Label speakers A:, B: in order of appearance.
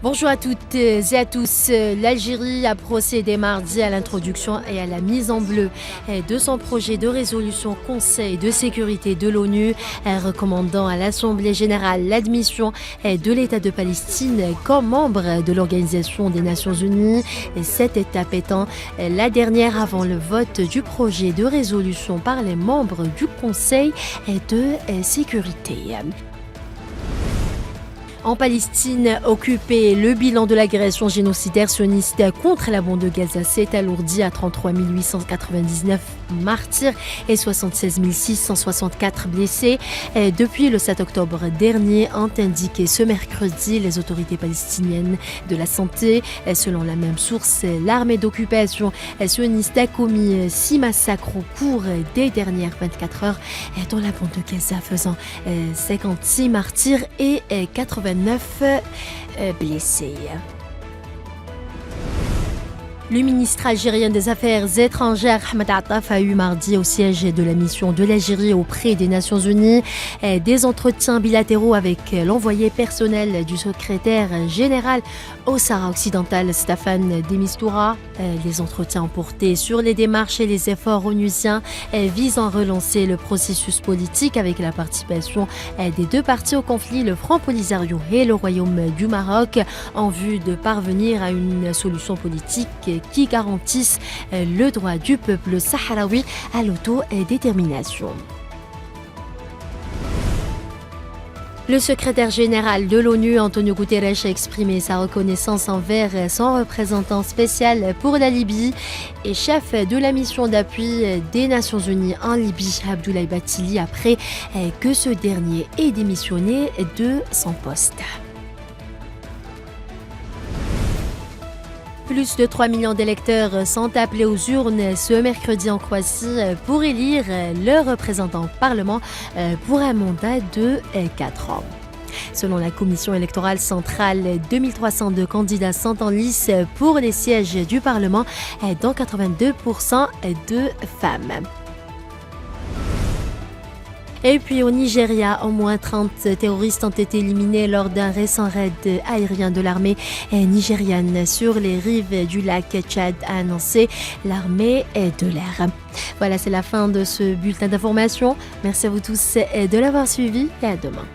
A: Bonjour à toutes et à tous. L'Algérie a procédé mardi à l'introduction et à la mise en bleu de son projet de résolution Conseil de sécurité de l'ONU, recommandant à l'Assemblée générale l'admission de l'État de Palestine comme membre de l'Organisation des Nations Unies. Cette étape étant la dernière avant le vote du projet de résolution par les membres du Conseil de sécurité. En Palestine occupée, le bilan de l'agression génocidaire sioniste contre la bande de Gaza s'est alourdi à 33 899 martyrs et 76 664 blessés. Depuis le 7 octobre dernier, ont indiqué ce mercredi les autorités palestiniennes de la santé. Selon la même source, l'armée d'occupation sioniste a commis 6 massacres au cours des dernières 24 heures dans la bande de Gaza, faisant 56 martyrs et 89 blessés. Le ministre algérien des Affaires étrangères, Ahmed Attaf, a eu mardi au siège de la mission de l'Algérie auprès des Nations Unies des entretiens bilatéraux avec l'envoyé personnel du secrétaire général au Sahara occidental, Staffan de Mistura. Les entretiens ont porté sur les démarches et les efforts onusiens visant à relancer le processus politique avec la participation des deux parties au conflit, le Front Polisario et le Royaume du Maroc, en vue de parvenir à une solution politique qui garantissent le droit du peuple sahraoui à l'autodétermination. Le secrétaire général de l'ONU, Antonio Guterres, a exprimé sa reconnaissance envers son représentant spécial pour la Libye et chef de la mission d'appui des Nations Unies en Libye, Abdoulaye Bathily, après que ce dernier ait démissionné de son poste. Plus de 3 millions d'électeurs sont appelés aux urnes ce mercredi en Croatie pour élire leurs représentants au Parlement pour un mandat de 4 ans. Selon la Commission électorale centrale, 2302 candidats sont en lice pour les sièges du Parlement, dont 82% de femmes. Et puis au Nigeria, au moins 30 terroristes ont été éliminés lors d'un récent raid aérien de l'armée nigériane sur les rives du lac Tchad, a annoncé l'armée de l'air. Voilà, c'est la fin de ce bulletin d'information. Merci à vous tous de l'avoir suivi et à demain.